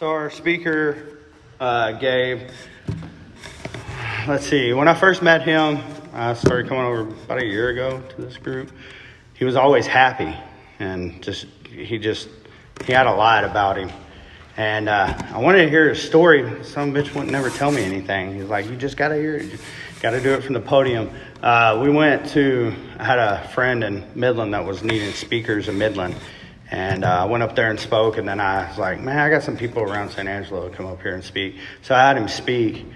So our speaker, Gabe, let's see. When I first met him, I started coming over about a year ago to this group. He was always happy, and he had a lot about him. And I wanted to hear his story. Some bitch wouldn't never tell me anything. He's like, you just got to hear it. You got to do it from the podium. I had a friend in Midland that was needing speakers in Midland. And I went up there and spoke, and then I was like, man, I got some people around St. Angelo to come up here and speak. So I had him speak.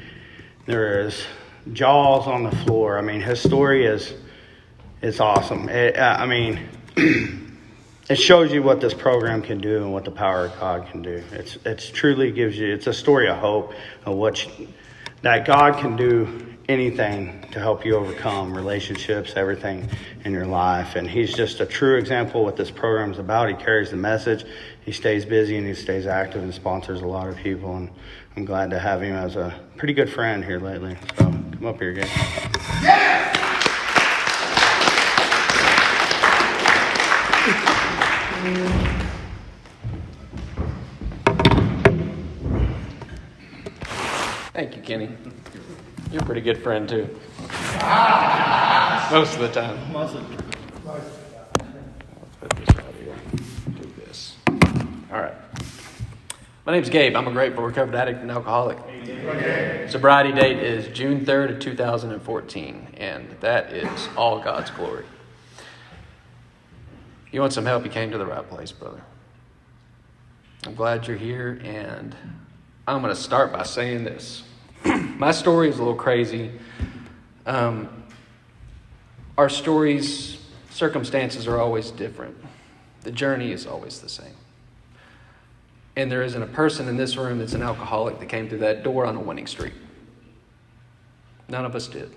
There is jaws on the floor. I mean, his story is awesome. It shows you what this program can do and what the power of God can do. It's truly gives you, it's a story of hope of that God can do anything to help you overcome relationships, everything in your life. And he's just a true example of what this program is about. He carries the message. He stays busy and he stays active and sponsors a lot of people. And I'm glad to have him as a pretty good friend here lately. So come up here, Gabe. Yeah! Thank you, Kenny. You're a pretty good friend, too. Most of the time. I'll put this out here. Do this. All right. My name's Gabe. I'm a grateful recovered addict and alcoholic. Sobriety date is June 3rd of 2014, and that is all God's glory. You want some help? You came to the right place, brother. I'm glad you're here, and I'm going to start by saying this. My story is a little crazy. Our stories, circumstances are always different. The journey is always the same. And there isn't a person in this room that's an alcoholic that came through that door on a winning streak. None of us did.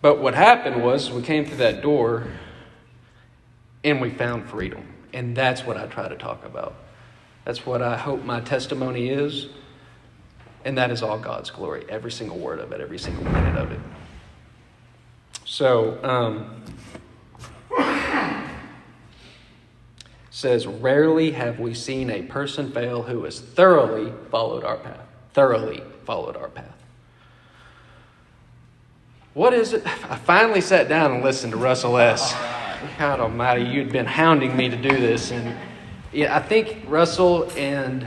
But what happened was we came through that door and we found freedom. And that's what I try to talk about. That's what I hope my testimony is. And that is all God's glory. Every single word of it, every single minute of it. So, says, rarely have we seen a person fail who has thoroughly followed our path. Thoroughly followed our path. What is it? I finally sat down and listened to Russell S. God almighty, you'd been hounding me to do this. And yeah, I think Russell and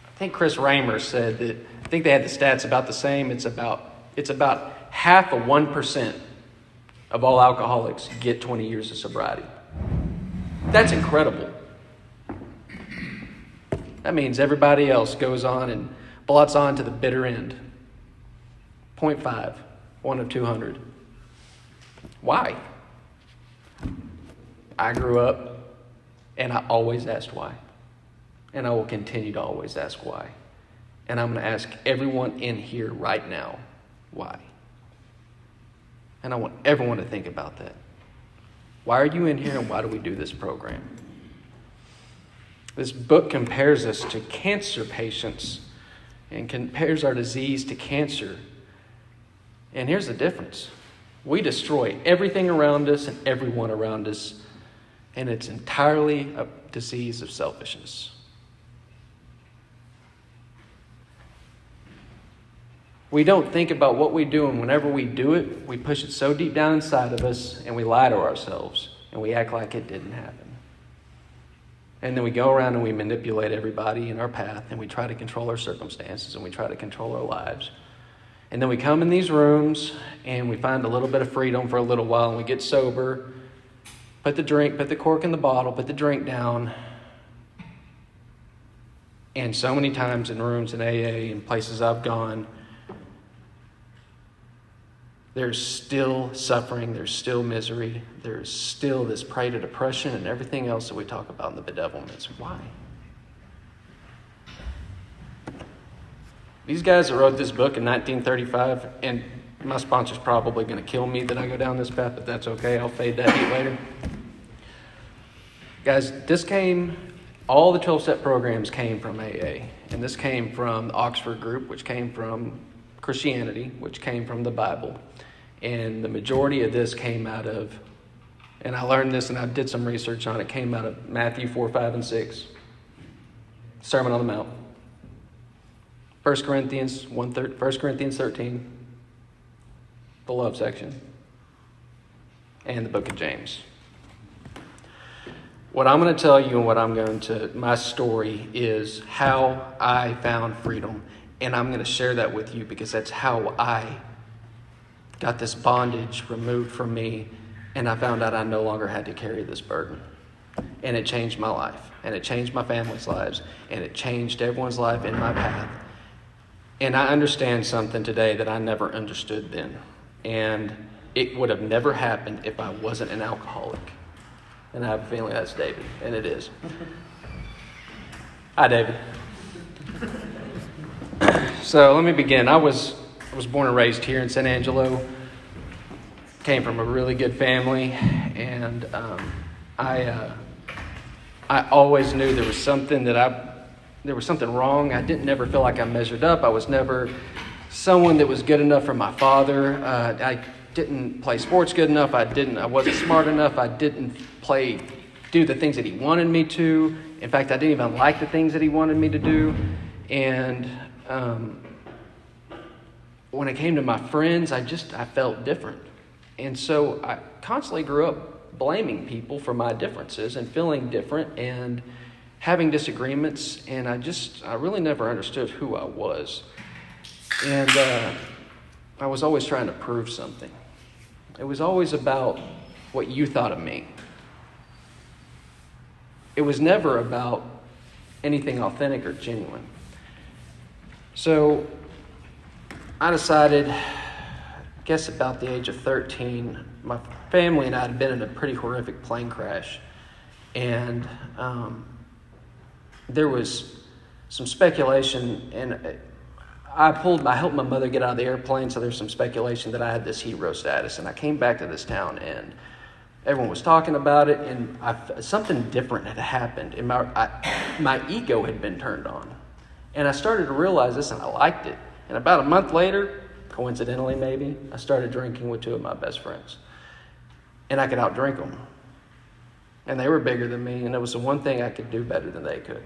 I think Chris Raymer said that, I think they had the stats about the same. It's about half of 1% of all alcoholics get 20 years of sobriety. That's incredible. That means everybody else goes on and blots on to the bitter end. 0.5, 1 of 200. Why? I grew up and I always asked why. And I will continue to always ask why. And I'm going to ask everyone in here right now, why? And I want everyone to think about that. Why are you in here and why do we do this program? This book compares us to cancer patients and compares our disease to cancer. And here's the difference. We destroy everything around us and everyone around us, and it's entirely a disease of selfishness. We don't think about what we do, and whenever we do it, we push it so deep down inside of us, and we lie to ourselves, and we act like it didn't happen. And then we go around and we manipulate everybody in our path, and we try to control our circumstances, and we try to control our lives. And then we come in these rooms, and we find a little bit of freedom for a little while, and we get sober, put the cork in the bottle, put the drink down. And so many times in rooms in AA and places I've gone, there's still suffering, there's still misery, there's still this prey to depression and everything else that we talk about in the bedevilments. Why? These guys that wrote this book in 1935, and my sponsor's probably going to kill me that I go down this path, but that's okay. I'll fade that heat later. Guys, all the 12-step programs came from AA, and this came from the Oxford group, which came from Christianity, which came from the Bible. And the majority of this came out of, and I learned this and I did some research on it, came out of Matthew 4, 5, and 6. Sermon on the Mount, 1 Corinthians 13, the love section, and the book of James. What I'm going to tell you and my story is how I found freedom. And I'm going to share that with you because that's how I got this bondage removed from me. And I found out I no longer had to carry this burden. And it changed my life. And it changed my family's lives. And it changed everyone's life in my path. And I understand something today that I never understood then. And it would have never happened if I wasn't an alcoholic. And I have a feeling that's David, and it is. Hi, David. So let me begin. I was born and raised here in San Angelo. Came from a really good family, and I always knew there was something wrong. I didn't never feel like I measured up. I was never someone that was good enough for my father. I didn't play sports good enough. I wasn't smart enough. I didn't do the things that he wanted me to. In fact, I didn't even like the things that he wanted me to do. And when it came to my friends, I felt different. And so I constantly grew up blaming people for my differences and feeling different and having disagreements. And I really never understood who I was. And I was always trying to prove something. It was always about what you thought of me. It was never about anything authentic or genuine. So I decided, I guess about the age of 13, my family and I had been in a pretty horrific plane crash. And there was some speculation, and I helped my mother get out of the airplane, so there's some speculation that I had this hero status. And I came back to this town, and everyone was talking about it, and something different had happened. And my ego had been turned on. And I started to realize this, and I liked it. And about a month later, coincidentally maybe, I started drinking with two of my best friends. And I could outdrink them. And they were bigger than me, and it was the one thing I could do better than they could.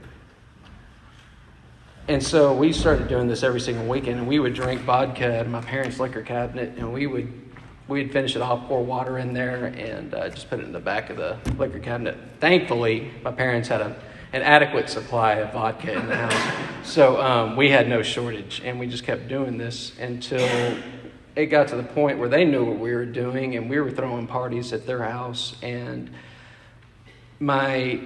And so we started doing this every single weekend, and we would drink vodka at my parents' liquor cabinet, and we'd finish it off, pour water in there, and just put it in the back of the liquor cabinet. Thankfully, my parents had an adequate supply of vodka in the house, so we had no shortage, and we just kept doing this until it got to the point where they knew what we were doing, and we were throwing parties at their house. And I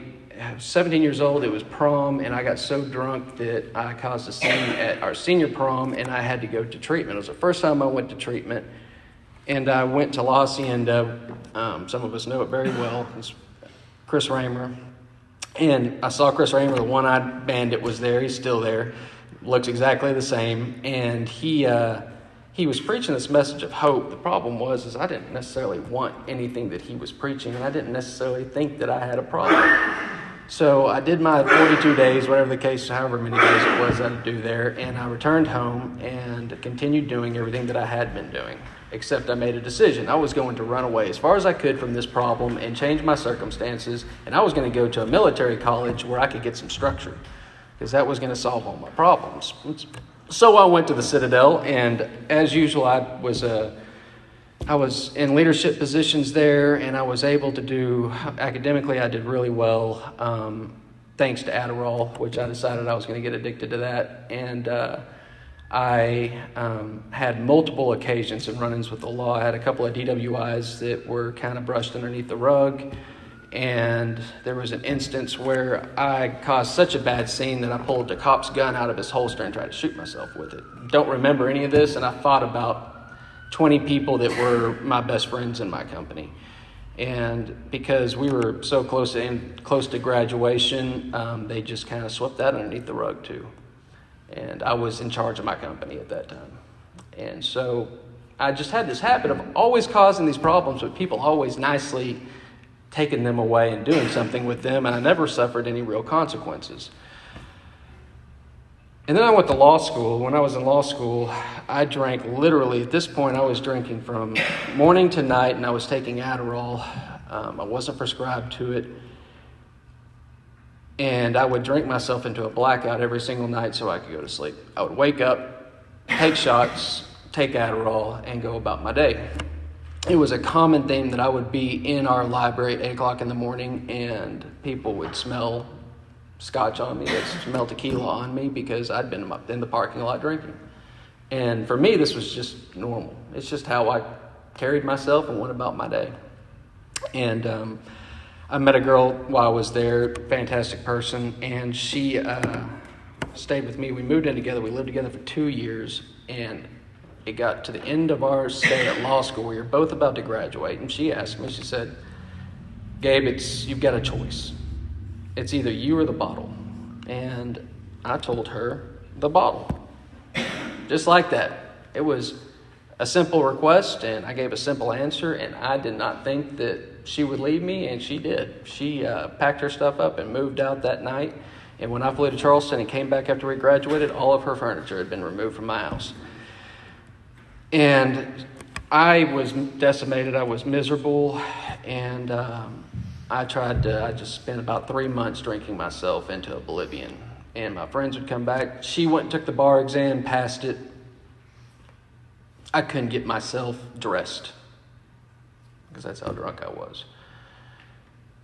was 17 years old, it was prom, and I got so drunk that I caused a scene at our senior prom, and I had to go to treatment. It was the first time I went to treatment, and I went to La Hacienda. Some of us know it very well. It's Chris Raymer. And I saw Chris Raymer, the one-eyed bandit, was there. He's still there. Looks exactly the same. And he was preaching this message of hope. The problem was I didn't necessarily want anything that he was preaching, and I didn't necessarily think that I had a problem. So I did my 42 days, whatever the case, however many days it was I had to do there, and I returned home and continued doing everything that I had been doing, except I made a decision. I was going to run away as far as I could from this problem and change my circumstances, and I was going to go to a military college where I could get some structure, because that was going to solve all my problems. So I went to the Citadel, and as usual, I was in leadership positions there, and I was able to do, academically, I did really well, thanks to Adderall, which I decided I was going to get addicted to that. And I had multiple occasions and run-ins with the law. I had a couple of DWIs that were kind of brushed underneath the rug. And there was an instance where I caused such a bad scene that I pulled the cop's gun out of his holster and tried to shoot myself with it. Don't remember any of this, and I fought about 20 people that were my best friends in my company. And because we were so close to graduation, they just kind of swept that underneath the rug too. And I was in charge of my company at that time. And so I just had this habit of always causing these problems, but people always nicely taking them away and doing something with them, and I never suffered any real consequences. And then I went to law school. When I was in law school, I drank literally, at this point I was drinking from morning to night, and I was taking Adderall. I wasn't prescribed to it. And I would drink myself into a blackout every single night so I could go to sleep. I would wake up, take shots, take Adderall, and go about my day. It was a common theme that I would be in our library at 8 o'clock in the morning, and people would smell scotch on me, they'd smell tequila on me, because I'd been in the parking lot drinking. And for me, this was just normal. It's just how I carried myself and went about my day. And I met a girl while I was there, fantastic person, and she stayed with me. We moved in together. We lived together for 2 years, and it got to the end of our stay at law school. We were both about to graduate, and she asked me, she said, Gabe, you've got a choice. It's either you or the bottle. And I told her, the bottle. Just like that. It was a simple request, and I gave a simple answer, and I did not think that she would leave me, and she did. She packed her stuff up and moved out that night, and when I flew to Charleston and came back after we graduated, all of her furniture had been removed from my house. And I was decimated, I was miserable, and I just spent about 3 months drinking myself into oblivion. And my friends would come back. She went and took the bar exam, passed it. I couldn't get myself dressed because that's how drunk I was.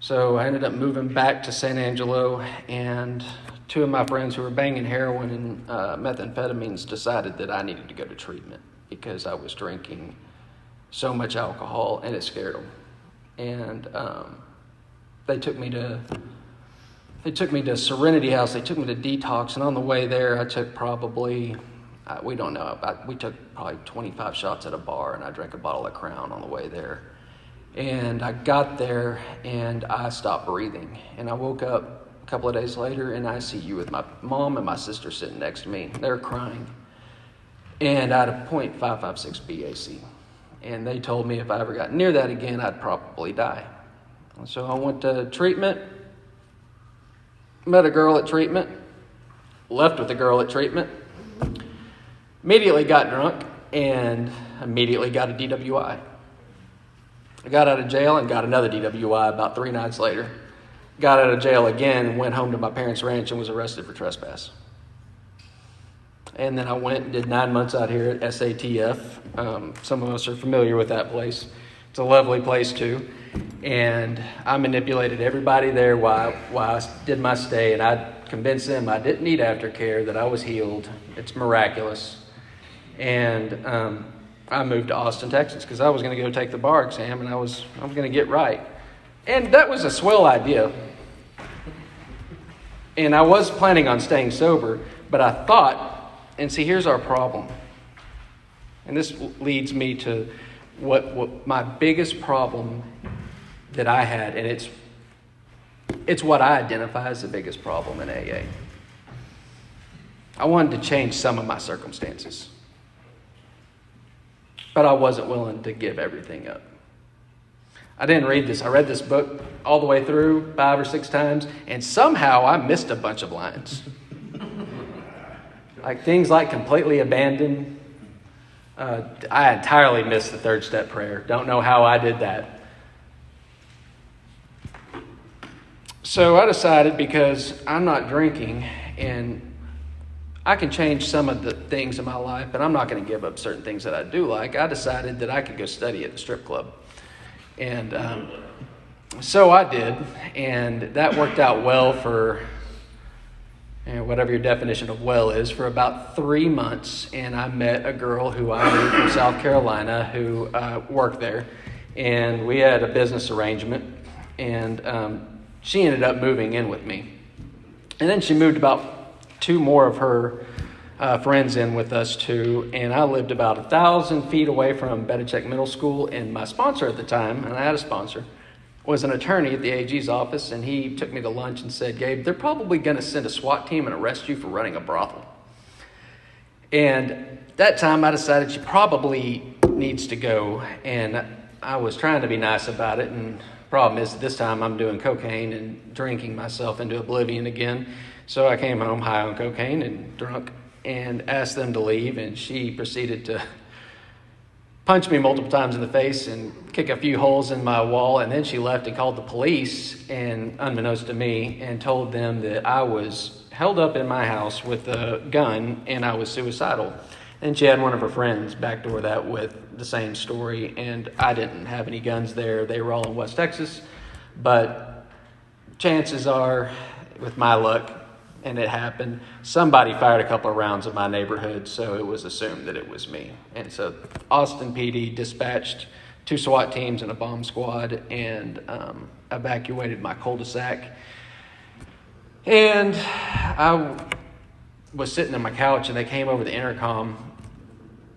So I ended up moving back to San Angelo, and 2 of my friends who were banging heroin and methamphetamines decided that I needed to go to treatment because I was drinking so much alcohol, and it scared them. And they took me to Serenity House. They took me to detox, and on the way there, I took probably, we took probably 25 shots at a bar, and I drank a bottle of Crown on the way there. And I got there, and I stopped breathing. And I woke up a couple of days later in ICU with my mom and my sister sitting next to me. They were crying. And I had a .556 BAC. And they told me if I ever got near that again, I'd probably die. And so I went to treatment, met a girl at treatment, left with a girl at treatment, immediately got drunk, and immediately got a DWI. I got out of jail and got another DWI about 3 nights later. Got out of jail again and went home to my parents' ranch and was arrested for trespass. And then I went and did 9 months out here at SATF. Some of us are familiar with that place. It's a lovely place too. And I manipulated everybody there while I did my stay, and I convinced them I didn't need aftercare, that I was healed. It's miraculous. And I moved to Austin, Texas, because I was going to go take the bar exam, and I was going to get right. And that was a swell idea. And I was planning on staying sober, but I thought, and see, here's our problem. And this leads me to what my biggest problem that I had, and it's what I identify as the biggest problem in AA. I wanted to change some of my circumstances, but I wasn't willing to give everything up. I didn't read this. I read this book all the way through 5 or 6 times, and somehow I missed a bunch of lines. Like things like completely abandoned. I entirely missed the 3rd step prayer. Don't know how I did that. So I decided, because I'm not drinking and I can change some of the things in my life, but I'm not going to give up certain things that I do like. I decided that I could go study at the strip club. And so I did, and that worked out well for whatever your definition of well is, for about 3 months. And I met a girl who I knew from South Carolina who worked there, and we had a business arrangement, and she ended up moving in with me. And then she moved about 2 more of her friends in with us too, and I lived about 1,000 feet away from Bedichek Middle School, and my sponsor at the time, and I had a sponsor, was an attorney at the AG's office, and he took me to lunch and said, Gabe, they're probably going to send a SWAT team and arrest you for running a brothel. And that time I decided she probably needs to go, and I was trying to be nice about it, and the problem is this time I'm doing cocaine and drinking myself into oblivion again. So I came home high on cocaine and drunk and asked them to leave, and she proceeded to punch me multiple times in the face and kick a few holes in my wall. And then she left and called the police, and unbeknownst to me, and told them that I was held up in my house with a gun and I was suicidal. And she had one of her friends backdoor that with the same story, and I didn't have any guns there. They were all in West Texas. But chances are, with my luck, and it happened, somebody fired a couple of rounds in my neighborhood, so it was assumed that it was me. And so Austin PD dispatched 2 SWAT teams and a bomb squad and evacuated my cul-de-sac. And I was sitting on my couch, and they came over the intercom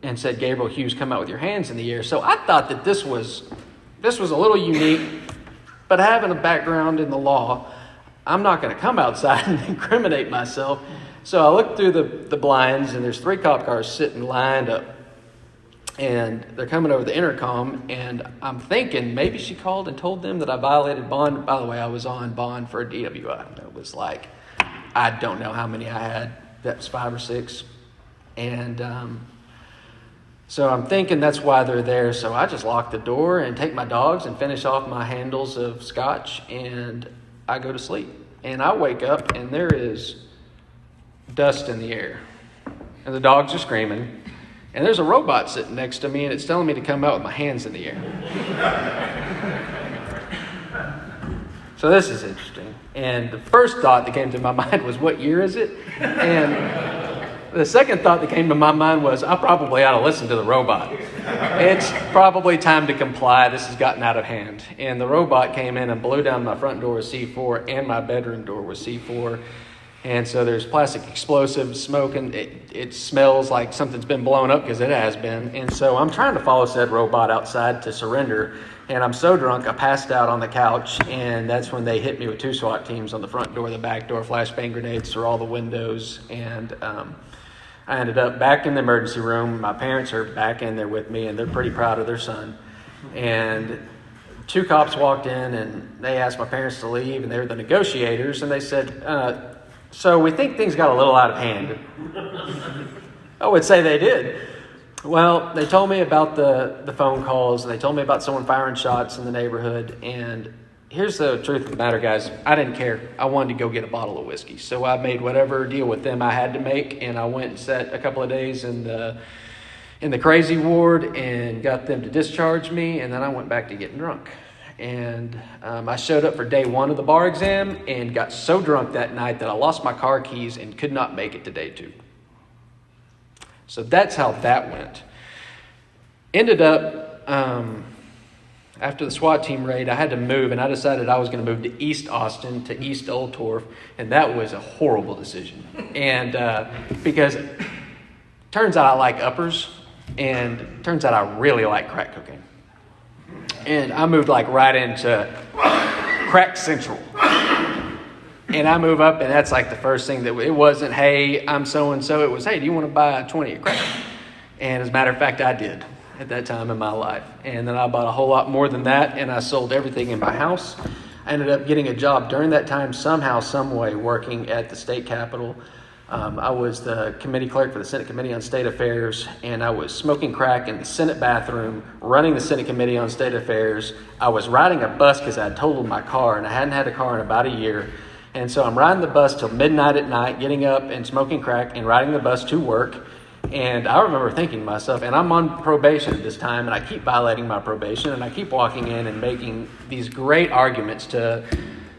and said, "Gabriel Hughes, come out with your hands in the air." So I thought that this was a little unique, but having a background in the law, I'm not going to come outside and incriminate myself. So I looked through the blinds, and there's 3 cop cars sitting lined up, and they're coming over the intercom, and I'm thinking maybe she called and told them that I violated bond. By the way, I was on bond for a DWI. It was like, I don't know how many I had. That was 5 or 6. And so I'm thinking that's why they're there. So I just lock the door and take my dogs and finish off my handles of scotch, and I go to sleep. And I wake up, and there is dust in the air. And the dogs are screaming. And there's a robot sitting next to me, and it's telling me to come out with my hands in the air. So this is interesting. And the first thought that came to my mind was, what year is it? And the second thought that came to my mind was, I probably ought to listen to the robot. It's probably time to comply. This has gotten out of hand. And the robot came in and blew down my front door with C4, and my bedroom door with C4. And so there's plastic explosives, smoke, and it smells like something's been blown up, because it has been. And so I'm trying to follow said robot outside to surrender. And I'm so drunk, I passed out on the couch, and that's when they hit me with 2 SWAT teams on the front door, the back door, flashbang grenades through all the windows. And I ended up back in the emergency room. My parents are back in there with me, and they're pretty proud of their son. And 2 cops walked in, and they asked my parents to leave, and they were the negotiators, and they said, so we think things got a little out of hand. I would say they did. Well, they told me about the phone calls, and they told me about someone firing shots in the neighborhood. And here's the truth of the matter, guys. I didn't care. I wanted to go get a bottle of whiskey. So I made whatever deal with them I had to make, and I went and sat a couple of days in the crazy ward and got them to discharge me, and then I went back to getting drunk. And I showed up for day 1 of the bar exam and got so drunk that night that I lost my car keys and could not make it to day 2. So that's how that went. Ended up, after the SWAT team raid, I had to move, and I decided I was going to move to East Austin, to East Old Torf, and that was a horrible decision. And because turns out I like uppers, and turns out I really like crack cocaine. And I moved like right into crack central. And I move up, and that's like the first thing that it wasn't, hey, I'm so-and-so. It was, hey, do you want to buy 20 of crack? And as a matter of fact, I did at that time in my life. And then I bought a whole lot more than that, and I sold everything in my house. I ended up getting a job during that time, somehow, some way, working at the state capitol. I was the committee clerk for the Senate Committee on State Affairs, and I was smoking crack in the Senate bathroom, running the Senate Committee on State Affairs. I was riding a bus because I had totaled my car, and I hadn't had a car in about a year. And so I'm riding the bus till midnight at night, getting up and smoking crack and riding the bus to work. And I remember thinking to myself, and I'm on probation at this time, and I keep violating my probation, and I keep walking in and making these great arguments to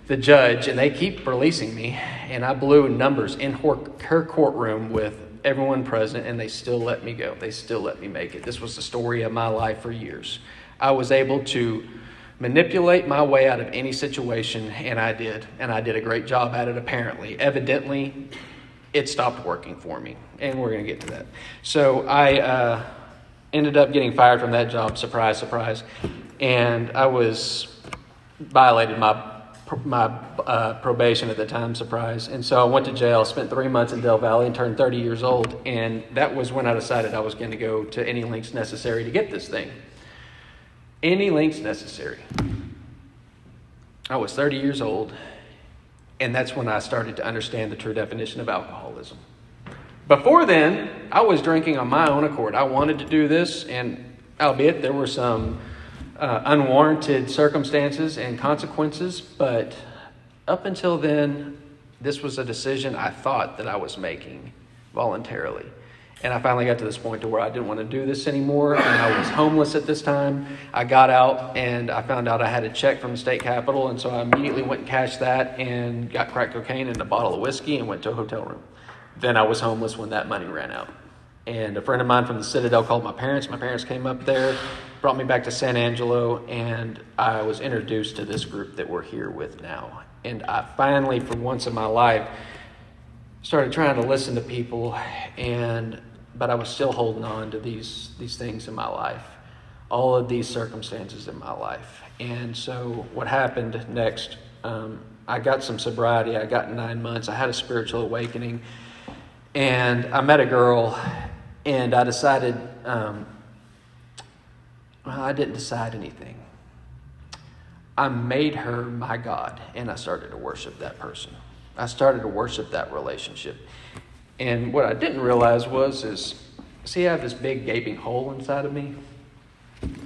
the judge, and they keep releasing me. And I blew numbers in her courtroom with everyone present, and they still let me go. They still let me make it. This was the story of my life for years. I was able to manipulate my way out of any situation, and I did. And I did a great job at it, apparently. Evidently, it stopped working for me, and we're going to get to that. So I ended up getting fired from that job, surprise, surprise. And I was violated my probation at the time, surprise. And so I went to jail, spent 3 months in Del Valley, and turned 30 years old. And that was when I decided I was going to go to any lengths necessary to get this thing. Any lengths necessary. I was 30 years old, and that's when I started to understand the true definition of alcoholism. Before then, I was drinking on my own accord. I wanted to do this, and albeit there were some unwarranted circumstances and consequences, but up until then, this was a decision I thought that I was making voluntarily. And I finally got to this point to where I didn't want to do this anymore, and I was homeless at this time. I got out, and I found out I had a check from the state capitol, and so I immediately went and cashed that and got crack cocaine and a bottle of whiskey and went to a hotel room. Then I was homeless when that money ran out. And a friend of mine from the Citadel called my parents. My parents came up there, brought me back to San Angelo, and I was introduced to this group that we're here with now. And I finally, for once in my life, started trying to listen to people, but I was still holding on to these things in my life, all of these circumstances in my life. And so what happened next, I got some sobriety. I got 9 months. I had a spiritual awakening, and I met a girl, and I decided, I didn't decide anything. I made her my God, and I started to worship that person. I started to worship that relationship. And what I didn't realize I have this big gaping hole inside of me,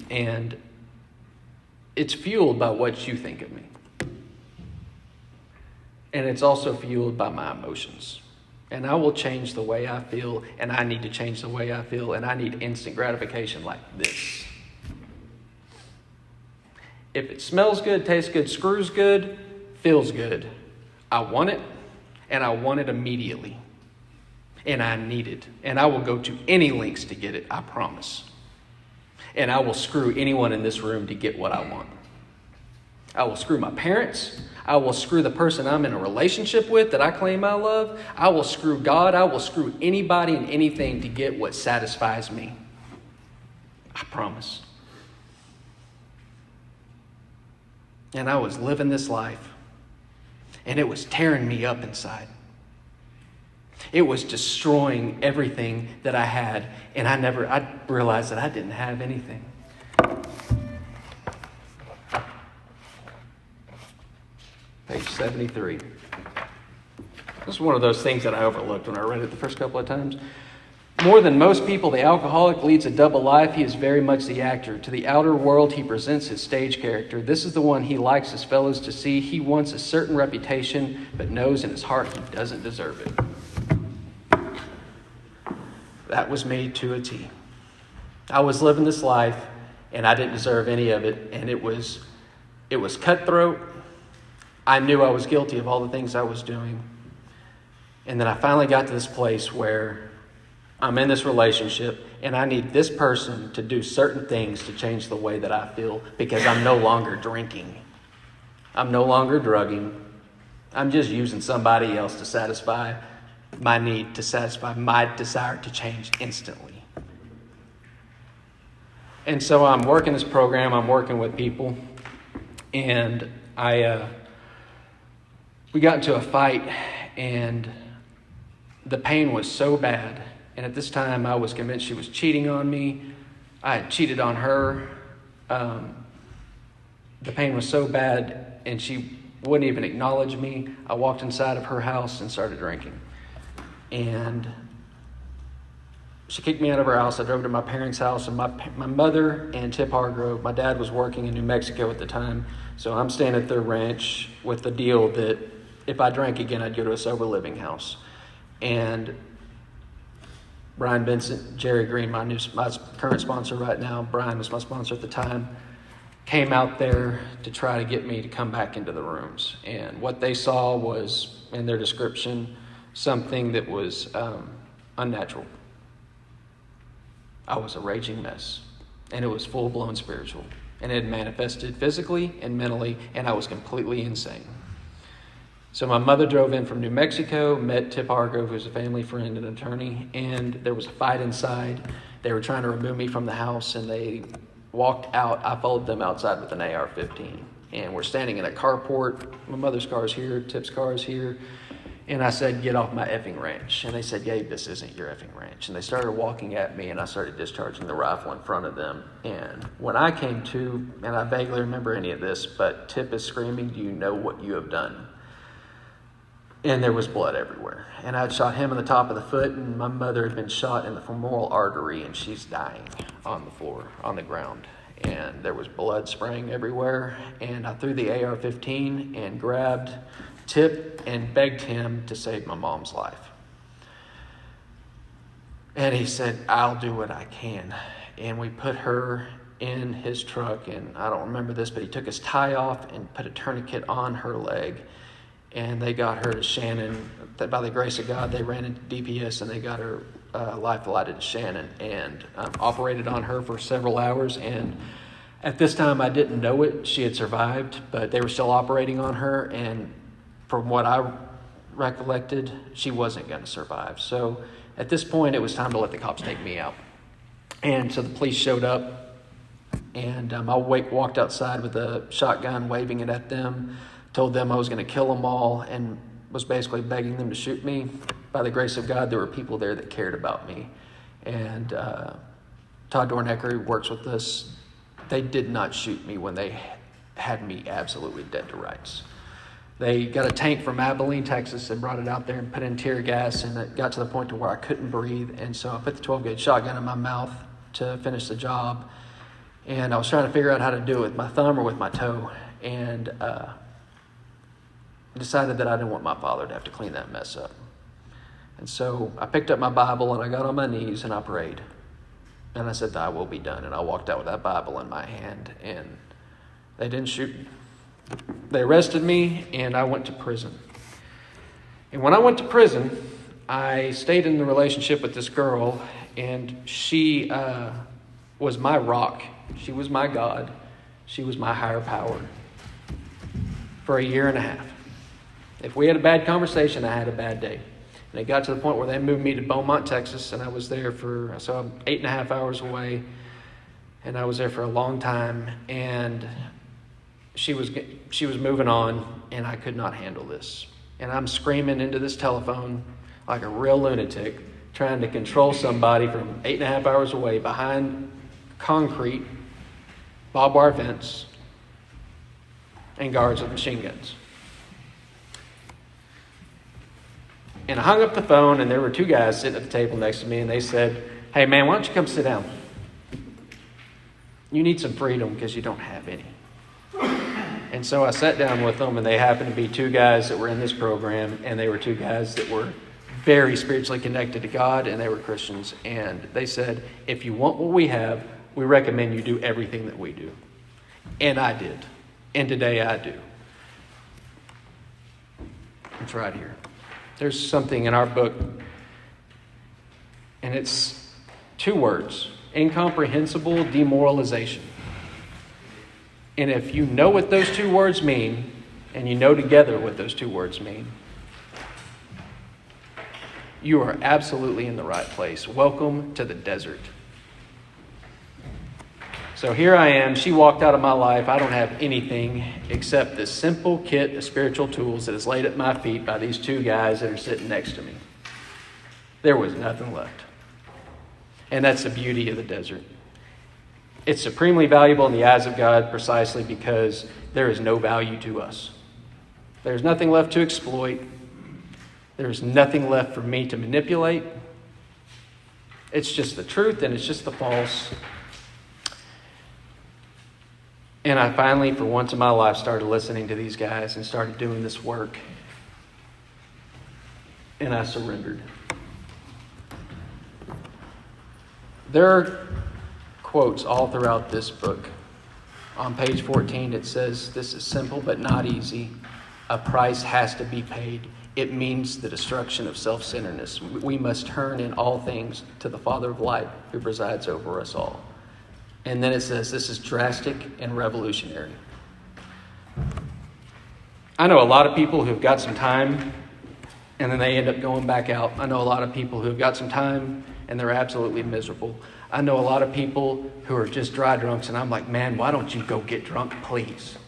and it's fueled by what you think of me. And it's also fueled by my emotions. And I will change the way I feel, and I need to change the way I feel, and I need instant gratification like this. If it smells good, tastes good, screws good, feels good, I want it, and I want it immediately. And I need it. And I will go to any lengths to get it, I promise. And I will screw anyone in this room to get what I want. I will screw my parents. I will screw the person I'm in a relationship with that I claim I love. I will screw God. I will screw anybody and anything to get what satisfies me. I promise. And I was living this life, and it was tearing me up inside. It was destroying everything that I had, and I realized that I didn't have anything. Page 73. This is one of those things that I overlooked when I read it the first couple of times. More than most people, the alcoholic leads a double life. He is very much the actor. To the outer world, he presents his stage character. This is the one he likes his fellows to see. He wants a certain reputation, but knows in his heart he doesn't deserve it. That was me to a T. I was living this life, and I didn't deserve any of it, and it was cutthroat. I knew I was guilty of all the things I was doing. And then I finally got to this place where I'm in this relationship, and I need this person to do certain things to change the way that I feel, because I'm no longer drinking. I'm no longer drugging. I'm just using somebody else to satisfy my need, to satisfy my desire to change instantly. And so I'm working this program, I'm working with people, and we got into a fight, and the pain was so bad. And at this time, I was convinced she was cheating on me. I had cheated on her. The pain was so bad, and she wouldn't even acknowledge me. I walked inside of her house and started drinking. And she kicked me out of her house. I drove to my parents' house, and my mother and Tip Hargrove, my dad was working in New Mexico at the time, so I'm staying at their ranch with the deal that if I drank again, I'd go to a sober living house. And Brian Vincent, Jerry Green, my current sponsor right now, Brian was my sponsor at the time, came out there to try to get me to come back into the rooms. And what they saw was, in their description, something that was unnatural. I was a raging mess, and it was full-blown spiritual. And it had manifested physically and mentally, and I was completely insane. So my mother drove in from New Mexico, met Tip Hargrove, who's a family friend and attorney, and there was a fight inside. They were trying to remove me from the house, and they walked out. I followed them outside with an AR-15, and we're standing in a carport. My mother's car is here, Tip's car is here, and I said, "Get off my effing ranch." And they said, "Gabe, this isn't your effing ranch." And they started walking at me, and I started discharging the rifle in front of them. And when I came to, and I vaguely remember any of this, but Tip is screaming, "Do you know what you have done?" And there was blood everywhere. And I'd shot him in the top of the foot, and my mother had been shot in the femoral artery, and she's dying on the floor, on the ground. And there was blood spraying everywhere. And I threw the AR-15 and grabbed Tip and begged him to save my mom's life. And he said, I'll do what I can. And we put her in his truck, and I don't remember this, but he took his tie off and put a tourniquet on her leg. And they got her to Shannon. By the grace of God, they ran into DPS, and they got her life flighted to Shannon and operated on her for several hours. And at this time, I didn't know it. She had survived, but they were still operating on her. And from what I recollected, she wasn't going to survive. So at this point, it was time to let the cops take me out. And so the police showed up, and I walked outside with a shotgun, waving it at them, told them I was going to kill them all, and was basically begging them to shoot me. By the grace of God, there were people there that cared about me. And Todd Dornecker, who works with us, they did not shoot me when they had me absolutely dead to rights. They got a tank from Abilene, Texas, and brought it out there and put in tear gas, and it got to the point to where I couldn't breathe. And so I put the 12-gauge shotgun in my mouth to finish the job. And I was trying to figure out how to do it with my thumb or with my toe. And decided that I didn't want my father to have to clean that mess up. And so I picked up my Bible and I got on my knees and I prayed. And I said, Thy will be done. And I walked out with that Bible in my hand, and they didn't shoot me. They arrested me, and I went to prison. And when I went to prison, I stayed in the relationship with this girl, and she was my rock. She was my God. She was my higher power for a year and a half. If we had a bad conversation, I had a bad day. And it got to the point where they moved me to Beaumont, Texas, and I was there so I'm 8.5 hours away, and I was there for a long time, and she was moving on, and I could not handle this. And I'm screaming into this telephone like a real lunatic, trying to control somebody from 8.5 hours away behind concrete, barbed wire fence, and guards with machine guns. And I hung up the phone, and there were two guys sitting at the table next to me, and they said, Hey, man, why don't you come sit down? You need some freedom because you don't have any. And so I sat down with them, and they happened to be two guys that were in this program, and they were two guys that were very spiritually connected to God, and they were Christians. And they said, if you want what we have, we recommend you do everything that we do. And I did. And today I do. It's right here. There's something in our book, and it's 2 words: incomprehensible demoralization. And if you know what those 2 words mean, and you know together what those 2 words mean, you are absolutely in the right place. Welcome to the desert. So here I am. She walked out of my life. I don't have anything except this simple kit of spiritual tools that is laid at my feet by these 2 guys that are sitting next to me. There was nothing left. And that's the beauty of the desert. It's supremely valuable in the eyes of God precisely because there is no value to us. There's nothing left to exploit. There's nothing left for me to manipulate. It's just the truth, and it's just the false. And I finally, for once in my life, started listening to these guys and started doing this work. And I surrendered. There are quotes all throughout this book. On page 14, it says, "This is simple but not easy. A price has to be paid. It means the destruction of self-centeredness. We must turn in all things to the Father of light who presides over us all." And then it says, this is drastic and revolutionary. I know a lot of people who've got some time and then they end up going back out. I know a lot of people who've got some time and they're absolutely miserable. I know a lot of people who are just dry drunks, and I'm like, man, why don't you go get drunk, please?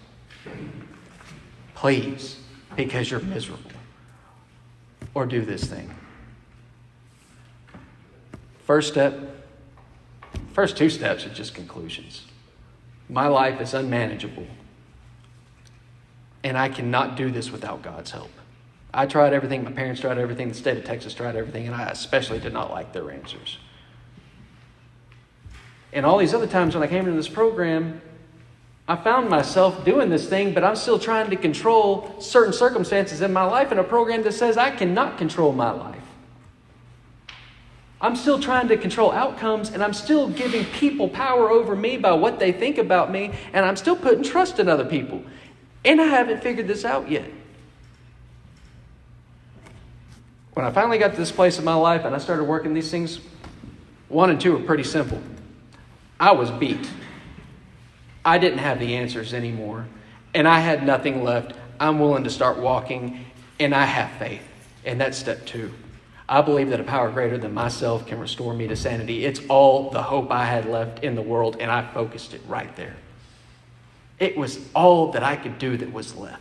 Please, because you're miserable. Or do this thing. First 2 steps are just conclusions. My life is unmanageable. And I cannot do this without God's help. I tried everything. My parents tried everything. The state of Texas tried everything. And I especially did not like their answers. And all these other times when I came into this program, I found myself doing this thing, but I'm still trying to control certain circumstances in my life in a program that says I cannot control my life. I'm still trying to control outcomes, and I'm still giving people power over me by what they think about me, and I'm still putting trust in other people. And I haven't figured this out yet. When I finally got to this place in my life and I started working these things, 1 and 2 are pretty simple. I was beat. I didn't have the answers anymore, and I had nothing left. I'm willing to start walking, and I have faith. And that's step 2. I believe that a power greater than myself can restore me to sanity. It's all the hope I had left in the world, and I focused it right there. It was all that I could do that was left.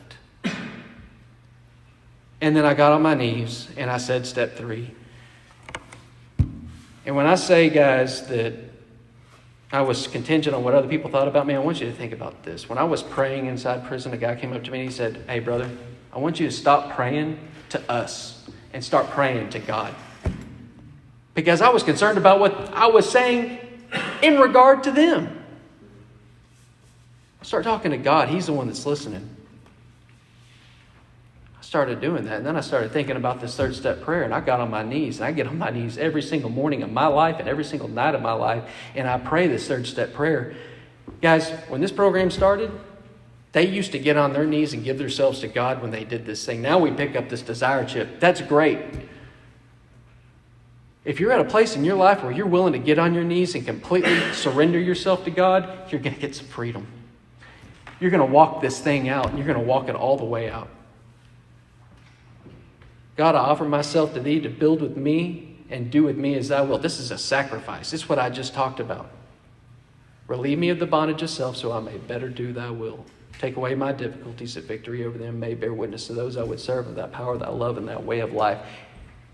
And then I got on my knees, and I said step 3. And when I say, guys, that I was contingent on what other people thought about me, I want you to think about this. When I was praying inside prison, a guy came up to me and he said, "Hey, brother, I want you to stop praying to us and start praying to God." Because I was concerned about what I was saying in regard to them. I start talking to God. He's the one that's listening. I started doing that. And then I started thinking about this 3rd step prayer. And I got on my knees. And I get on my knees every single morning of my life and every single night of my life. And I pray this 3rd step prayer. Guys, when this program started, they used to get on their knees and give themselves to God when they did this thing. Now we pick up this desire chip. That's great. If you're at a place in your life where you're willing to get on your knees and completely surrender yourself to God, you're going to get some freedom. You're going to walk this thing out, and you're going to walk it all the way out. God, I offer myself to thee to build with me and do with me as thy will. This is a sacrifice. This is what I just talked about. Relieve me of the bondage of self so I may better do thy will. Take away my difficulties that victory over them may bear witness to those I would serve of that power, that love, and that way of life.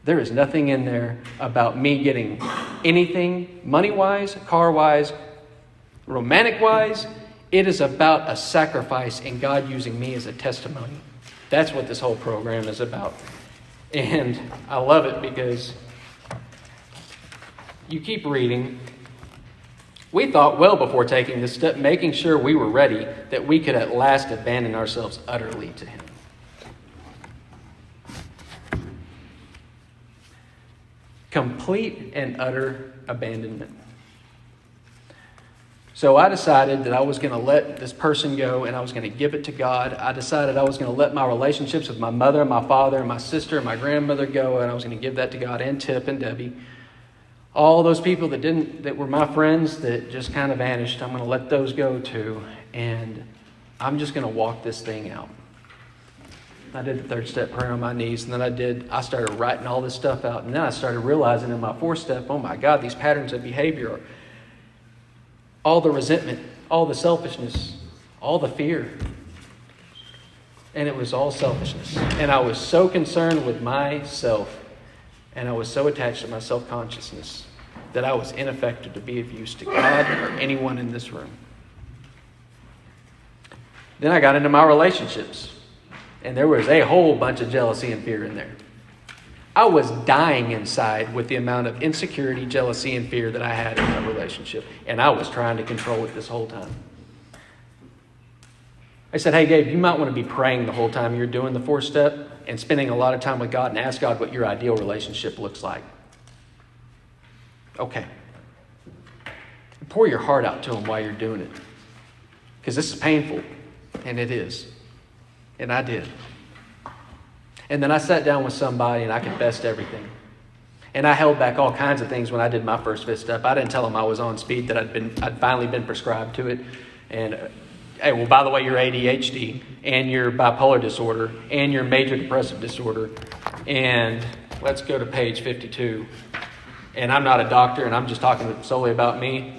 There is nothing in there about me getting anything money-wise, car-wise, romantic-wise. It is about a sacrifice and God using me as a testimony. That's what this whole program is about. And I love it because you keep reading. We thought well before taking this step, making sure we were ready, that we could at last abandon ourselves utterly to Him. Complete and utter abandonment. So I decided that I was going to let this person go and I was going to give it to God. I decided I was going to let my relationships with my mother, my father, my sister, and my grandmother go, and I was going to give that to God, and Tip and Debbie. All those people that were my friends that just kind of vanished, I'm going to let those go too. And I'm just going to walk this thing out. I did the 3rd step prayer on my knees, and then I started writing all this stuff out. And then I started realizing in my 4th step, oh my God, these patterns of behavior are all the resentment, all the selfishness, all the fear. And it was all selfishness. And I was so concerned with myself, and I was so attached to my self-consciousness that I was ineffective to be of use to God or anyone in this room. Then I got into my relationships, and there was a whole bunch of jealousy and fear in there. I was dying inside with the amount of insecurity, jealousy, and fear that I had in my relationship. And I was trying to control it this whole time. I said, "Hey, Gabe, you might want to be praying the whole time you're doing the 4th step and spending a lot of time with God and ask God what your ideal relationship looks like." Okay. Pour your heart out to Him while you're doing it. Because this is painful. And it is. And I did. And then I sat down with somebody and I confessed everything. And I held back all kinds of things when I did my first 5th step. I didn't tell them I was on speed, that I'd finally been prescribed to it. And, hey, well, by the way, you're ADHD, and you're bipolar disorder, and you're major depressive disorder. And let's go to page 52. And I'm not a doctor, and I'm just talking solely about me.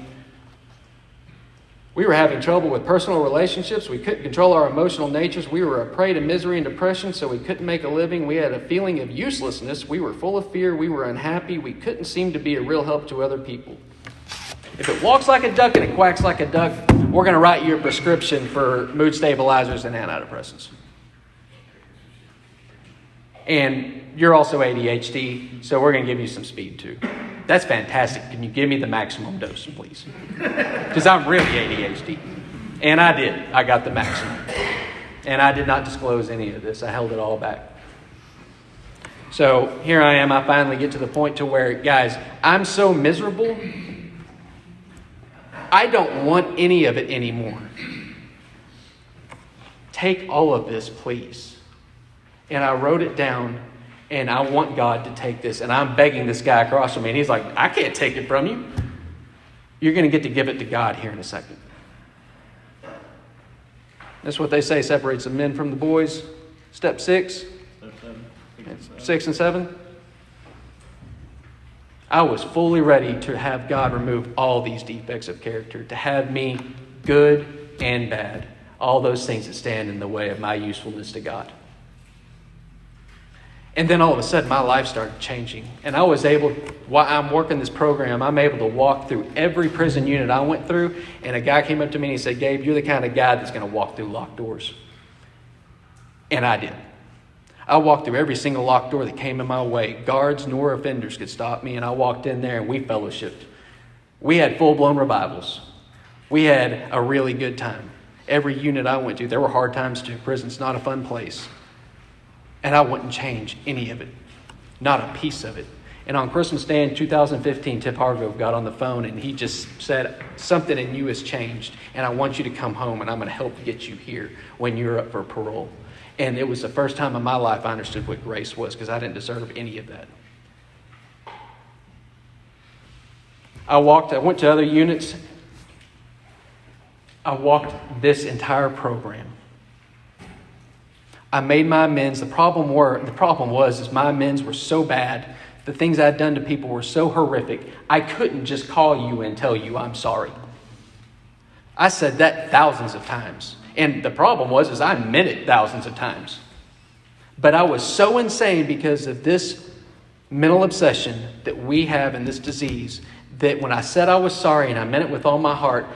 We were having trouble with personal relationships. We couldn't control our emotional natures. We were a prey to misery and depression, so we couldn't make a living. We had a feeling of uselessness. We were full of fear. We were unhappy. We couldn't seem to be a real help to other people. If it walks like a duck and it quacks like a duck, we're going to write you a prescription for mood stabilizers and antidepressants. And you're also ADHD, so we're going to give you some speed too. That's fantastic. Can you give me the maximum dose, please? Because I'm really ADHD. And I did. I got the maximum. And I did not disclose any of this. I held it all back. So here I am. I finally get to the point to where, guys, I'm so miserable. I don't want any of it anymore. Take all of this, please. And I wrote it down, and I want God to take this. And I'm begging this guy across from me, and he's like, I can't take it from you. You're going to get to give it to God here in a second. That's what they say separates the men from the boys. Step 6. 6 and 7. I was fully ready to have God remove all these defects of character, to have me good and bad, all those things that stand in the way of my usefulness to God. And then all of a sudden, my life started changing. And I was able, while I'm working this program, I'm able to walk through every prison unit I went through. And a guy came up to me and he said, Gabe, you're the kind of guy that's going to walk through locked doors. And I did. I walked through every single locked door that came in my way. Guards nor offenders could stop me. And I walked in there and we fellowshipped. We had full-blown revivals. We had a really good time. Every unit I went to, there were hard times too. Prison's not a fun place. And I wouldn't change any of it. Not a piece of it. And on Christmas Day in 2015, Tip Hargrove got on the phone and he just said, something in you has changed. And I want you to come home and I'm going to help get you here when you're up for parole. And it was the first time in my life I understood what grace was, because I didn't deserve any of that. I went to other units. I walked this entire program. I made my amends. The problem was my amends were so bad. The things I'd done to people were so horrific. I couldn't just call you and tell you I'm sorry. I said that thousands of times. And the problem was I meant it thousands of times. But I was so insane because of this mental obsession that we have in this disease, that when I said I was sorry and I meant it with all my heart,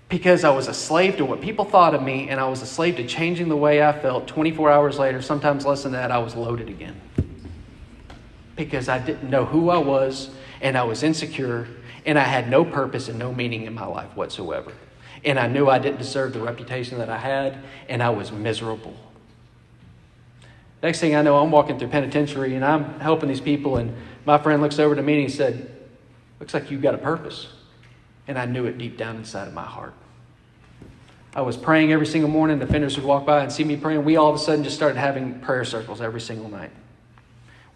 because I was a slave to what people thought of me, and I was a slave to changing the way I felt, 24 hours later, sometimes less than that, I was loaded again. Because I didn't know who I was, and I was insecure, and I had no purpose and no meaning in my life whatsoever. And I knew I didn't deserve the reputation that I had, and I was miserable. Next thing I know, I'm walking through penitentiary, and I'm helping these people, and my friend looks over to me and he said, looks like you've got a purpose. And I knew it deep down inside of my heart. I was praying every single morning. The offenders would walk by and see me praying. We all of a sudden just started having prayer circles every single night.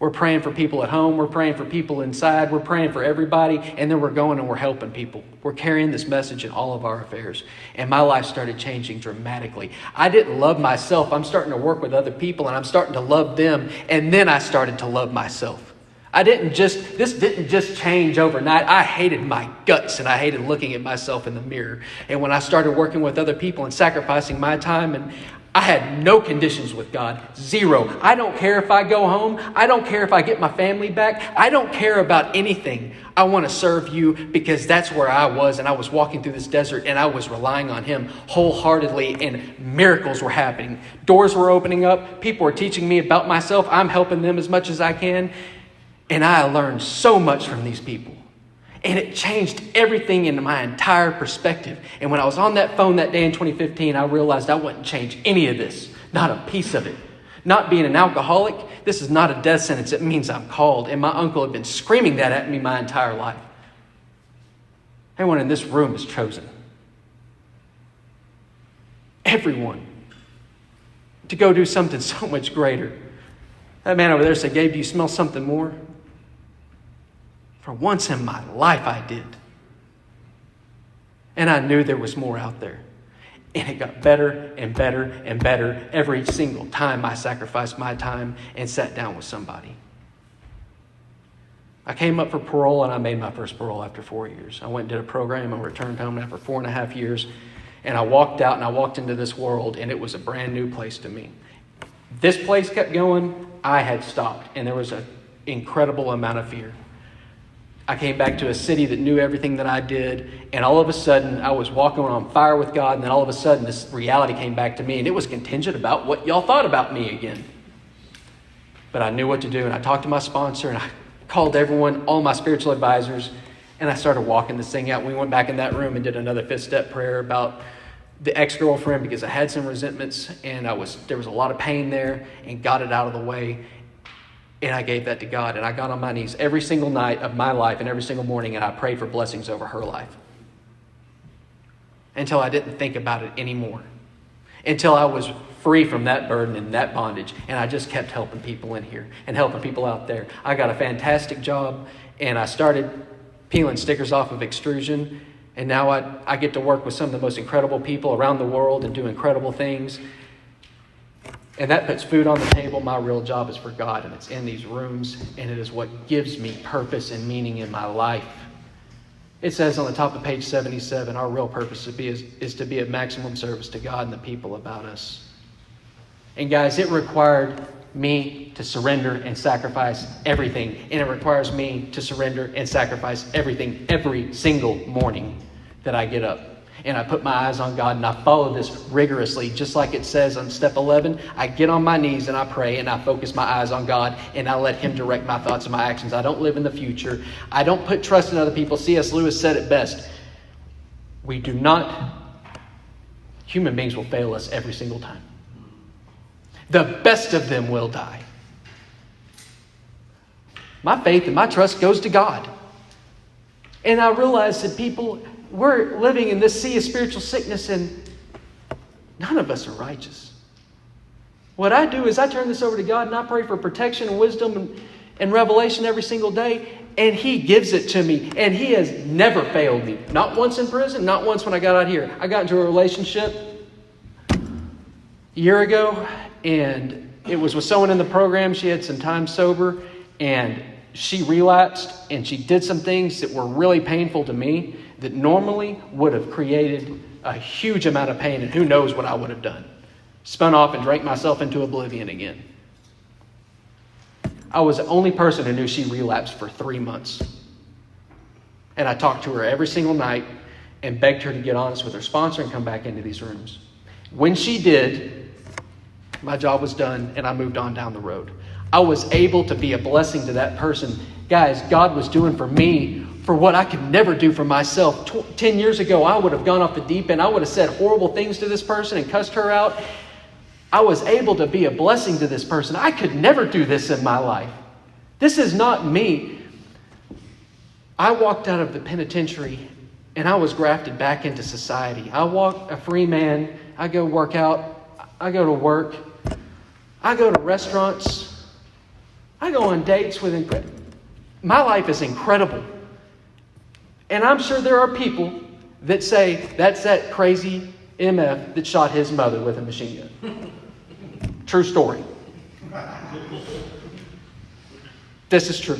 We're praying for people at home. We're praying for people inside. We're praying for everybody. And then we're going and we're helping people. We're carrying this message in all of our affairs. And my life started changing dramatically. I didn't love myself. I'm starting to work with other people and I'm starting to love them. And then I started to love myself. This didn't just change overnight. I hated my guts and I hated looking at myself in the mirror. And when I started working with other people and sacrificing my time, and I had no conditions with God. 0. I don't care if I go home. I don't care if I get my family back. I don't care about anything. I want to serve you because that's where I was. And I was walking through this desert and I was relying on Him wholeheartedly, and miracles were happening. Doors were opening up. People were teaching me about myself. I'm helping them as much as I can. And I learned so much from these people. And it changed everything in my entire perspective. And when I was on that phone that day in 2015, I realized I wouldn't change any of this. Not a piece of it. Not being an alcoholic, this is not a death sentence. It means I'm called. And my uncle had been screaming that at me my entire life. Everyone in this room is chosen. Everyone. To go do something so much greater. That man over there said, Gabe, do you smell something more? For once in my life, I did. And I knew there was more out there. And it got better and better and better every single time I sacrificed my time and sat down with somebody. I came up for parole and I made my first parole after 4 years. I went and did a program and returned home after 4.5 years. And I walked out and I walked into this world, and it was a brand new place to me. This place kept going. I had stopped, and there was an incredible amount of fear. I came back to a city that knew everything that I did, and all of a sudden I was walking on fire with God, and then all of a sudden this reality came back to me, and it was contingent about what y'all thought about me again. But I knew what to do, and I talked to my sponsor, and I called everyone, all my spiritual advisors, and I started walking this thing out. We went back in that room and did another 5-step prayer about the ex-girlfriend, because I had some resentments, and there was a lot of pain there, and got it out of the way. And I gave that to God, and I got on my knees every single night of my life and every single morning, and I prayed for blessings over her life. Until I didn't think about it anymore. Until I was free from that burden and that bondage. And I just kept helping people in here and helping people out there. I got a fantastic job, and I started peeling stickers off of extrusion. And now I get to work with some of the most incredible people around the world and do incredible things. And that puts food on the table. My real job is for God, and it's in these rooms, and it is what gives me purpose and meaning in my life. It says on the top of page 77, our real purpose is to be of maximum service to God and the people about us. And guys, it required me to surrender and sacrifice everything. And it requires me to surrender and sacrifice everything every single morning that I get up. And I put my eyes on God, and I follow this rigorously. Just like it says on step 11, I get on my knees and I pray, and I focus my eyes on God, and I let Him direct my thoughts and my actions. I don't live in the future. I don't put trust in other people. C.S. Lewis said it best. Human beings will fail us every single time. The best of them will die. My faith and my trust goes to God. And I realize that we're living in this sea of spiritual sickness, and none of us are righteous. What I do is I turn this over to God, and I pray for protection and wisdom and revelation every single day, and He gives it to me. And He has never failed me. Not once in prison, not once when I got out here. I got into a relationship a year ago, and it was with someone in the program. She had some time sober, and she relapsed, and she did some things that were really painful to me that normally would have created a huge amount of pain, and who knows what I would have done. Spun off and drank myself into oblivion again. I was the only person who knew she relapsed for 3 months. And I talked to her every single night and begged her to get honest with her sponsor and come back into these rooms. When she did, my job was done, and I moved on down the road. I was able to be a blessing to that person. Guys, God was doing for me for what I could never do for myself. 10 years ago, I would have gone off the deep end. I would have said horrible things to this person and cussed her out. I was able to be a blessing to this person. I could never do this in my life. This is not me. I walked out of the penitentiary, and I was grafted back into society. I walk a free man. I go work out. I go to work. I go to restaurants. I go on dates with my life is incredible. And I'm sure there are people that say, that's that crazy MF that shot his mother with a machine gun. True story. This is true.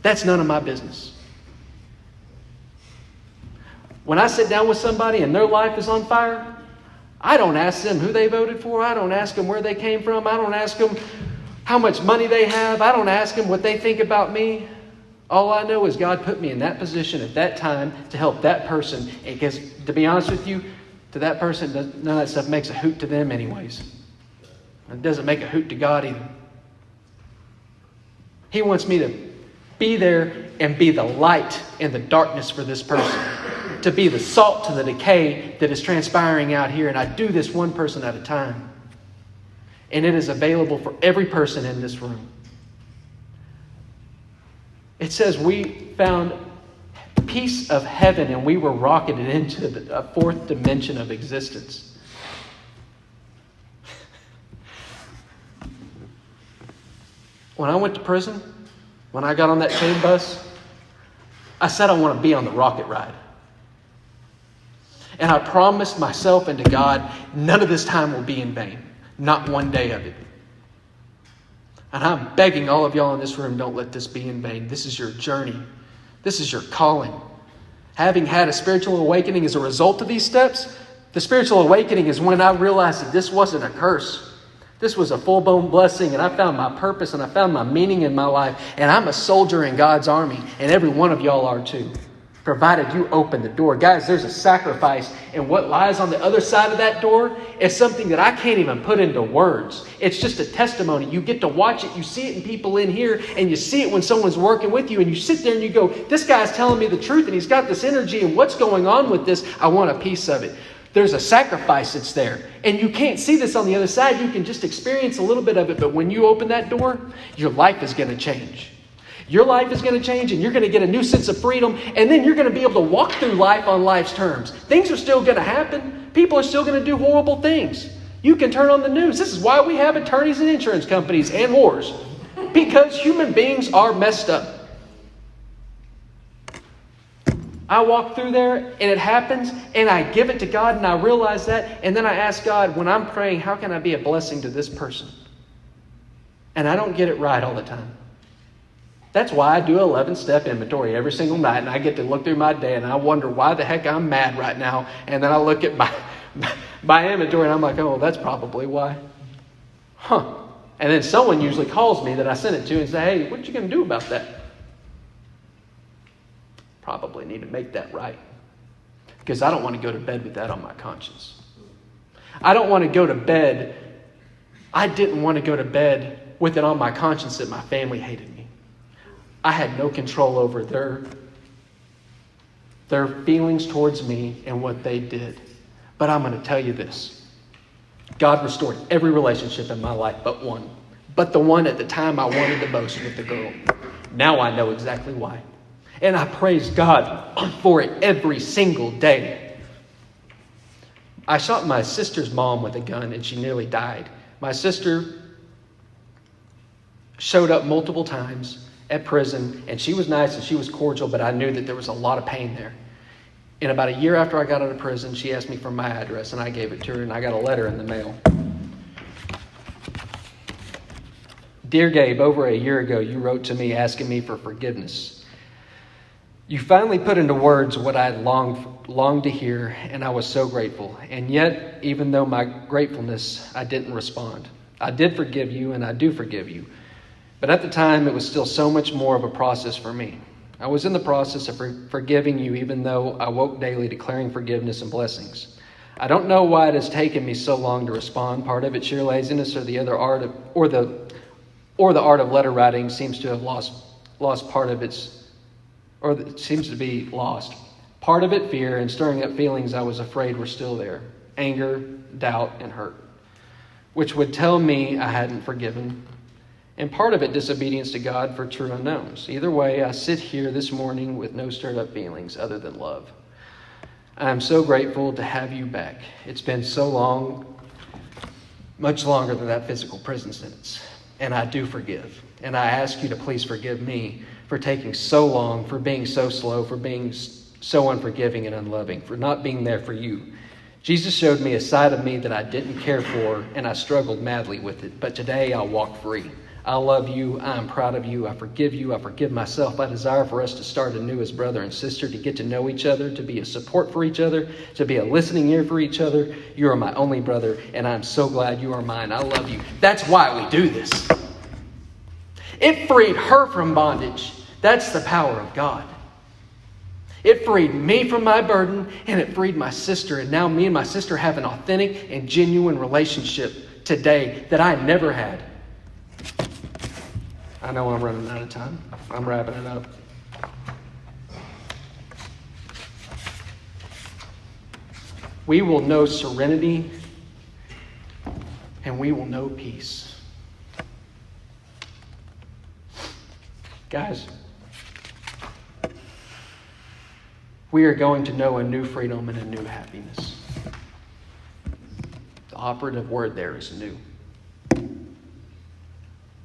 That's none of my business. When I sit down with somebody and their life is on fire, I don't ask them who they voted for. I don't ask them where they came from. I don't ask them how much money they have. I don't ask them what they think about me. All I know is God put me in that position at that time to help that person. Because to be honest with you, to that person, none of that stuff makes a hoot to them anyways. It doesn't make a hoot to God either. He wants me to be there and be the light in the darkness for this person. To be the salt to the decay that is transpiring out here. And I do this one person at a time. And it is available for every person in this room. It says we found a piece of heaven, and we were rocketed into a fourth dimension of existence. When I went to prison, when I got on that chain bus, I said I want to be on the rocket ride. And I promised myself and to God, none of this time will be in vain. Not one day of it. And I'm begging all of y'all in this room, don't let this be in vain. This is your journey. This is your calling. Having had a spiritual awakening as a result of these steps, the spiritual awakening is when I realized that this wasn't a curse. This was a full-blown blessing, and I found my purpose and I found my meaning in my life. And I'm a soldier in God's army, and every one of y'all are too. provided you open the door. Guys, there's a sacrifice, and what lies on the other side of that door is something that I can't even put into words. It's just a testimony. You get to watch it. You see it in people in here, and you see it when someone's working with you, and you sit there and you go, this guy's telling me the truth, and he's got this energy, and what's going on with this? I want a piece of it. There's a sacrifice that's there, and you can't see this on the other side. You can just experience a little bit of it, but when you open that door, your life is going to change. Your life is going to change, and you're going to get a new sense of freedom, and then you're going to be able to walk through life on life's terms. Things are still going to happen. People are still going to do horrible things. You can turn on the news. This is why we have attorneys and insurance companies and whores, because human beings are messed up. I walk through there, and it happens, and I give it to God, and I realize that, and then I ask God, when I'm praying, how can I be a blessing to this person? And I don't get it right all the time. That's why I do 11-step inventory every single night, and I get to look through my day, and I wonder why the heck I'm mad right now. And then I look at my inventory, and I'm like, oh, that's probably why. And then someone usually calls me that I sent it to and say, hey, what you going to do about that? Probably need to make that right, because I don't want to go to bed with that on my conscience. I don't want to go to bed. I didn't want to go to bed with it on my conscience that my family hated me. I had no control over their feelings towards me and what they did. But I'm going to tell you this. God restored every relationship in my life but one. But the one at the time I wanted the most with the girl. Now I know exactly why. And I praise God for it every single day. I shot my sister's mom with a gun, and she nearly died. My sister showed up multiple times at prison, and she was nice and she was cordial, but I knew that there was a lot of pain there. And about a year after I got out of prison, she asked me for my address, and I gave it to her, and I got a letter in the mail. Dear Gabe, over a year ago, you wrote to me asking me for forgiveness. You finally put into words what I had longed to hear, and I was so grateful. And yet, even though my gratefulness, I didn't respond. I did forgive you, and I do forgive you. But at the time, it was still so much more of a process for me. I was in the process of forgiving you, even though I woke daily declaring forgiveness and blessings. I don't know why it has taken me so long to respond. Part of it sheer laziness, or the art of letter writing seems to have lost part of its, or it seems to be lost. Part of it fear and stirring up feelings I was afraid were still there. Anger, doubt, and hurt, which would tell me I hadn't forgiven. And part of it, disobedience to God for true unknowns. Either way, I sit here this morning with no stirred up feelings other than love. I am so grateful to have you back. It's been so long, much longer than that physical prison sentence. And I do forgive. And I ask you to please forgive me for taking so long, for being so slow, for being so unforgiving and unloving, for not being there for you. Jesus showed me a side of me that I didn't care for, and I struggled madly with it. But today I'll walk free. I love you. I am proud of you. I forgive you. I forgive myself. I desire for us to start anew as brother and sister, to get to know each other, to be a support for each other, to be a listening ear for each other. You are my only brother, and I'm so glad you are mine. I love you. That's why we do this. It freed her from bondage. That's the power of God. It freed me from my burden, and it freed my sister. And now me and my sister have an authentic and genuine relationship today that I never had. I know I'm running out of time. I'm wrapping it up. We will know serenity, and we will know peace. Guys, we are going to know a new freedom and a new happiness. The operative word there is new.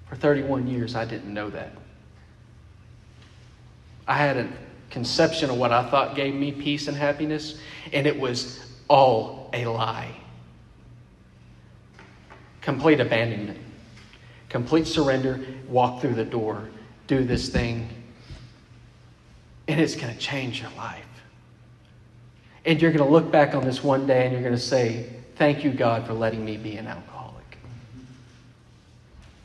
For 31 years, I didn't know that. I had a conception of what I thought gave me peace and happiness, and it was all a lie. Complete abandonment, complete surrender, walk through the door, do this thing, and it's going to change your life. And you're going to look back on this one day and you're going to say, thank you, God, for letting me be an alcoholic.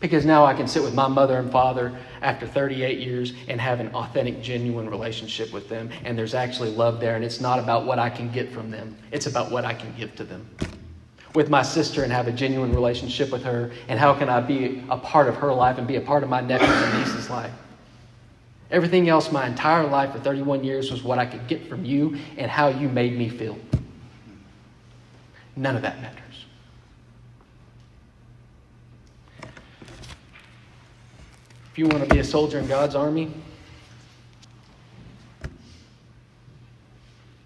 Because now I can sit with my mother and father after 38 years and have an authentic, genuine relationship with them. And there's actually love there. And it's not about what I can get from them. It's about what I can give to them. With my sister and have a genuine relationship with her. And how can I be a part of her life and be a part of my nephew's and niece's life? Everything else my entire life for 31 years was what I could get from you and how you made me feel. None of that matters. If you want to be a soldier in God's army,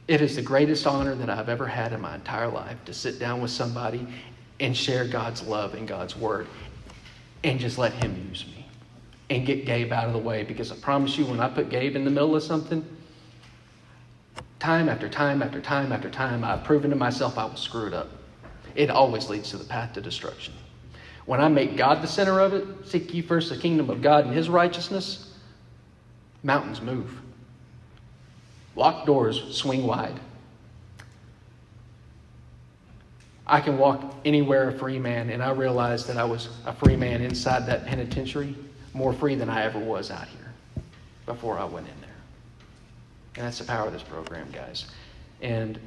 it is the greatest honor that I've ever had in my entire life to sit down with somebody and share God's love and God's word and just let him use me and get Gabe out of the way. Because I promise you, when I put Gabe in the middle of something, time after time after time after time, I've proven to myself I will screw it up. It always leads to the path to destruction. When I make God the center of it, seek ye first the kingdom of God and his righteousness, mountains move. Locked doors swing wide. I can walk anywhere a free man, and I realized that I was a free man inside that penitentiary, more free than I ever was out here before I went in there. And that's the power of this program, guys. And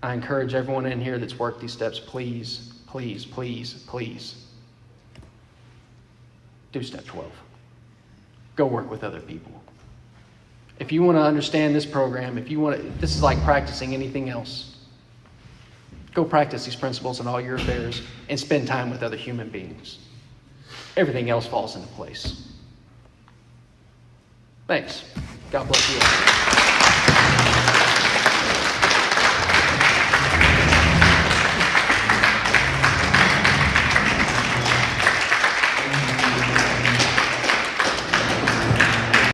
I encourage everyone in here that's worked these steps, please, please, please, please, do step 12. Go work with other people. If you want to understand this program, this is like practicing anything else. Go practice these principles in all your affairs and spend time with other human beings. Everything else falls into place. Thanks. God bless you all.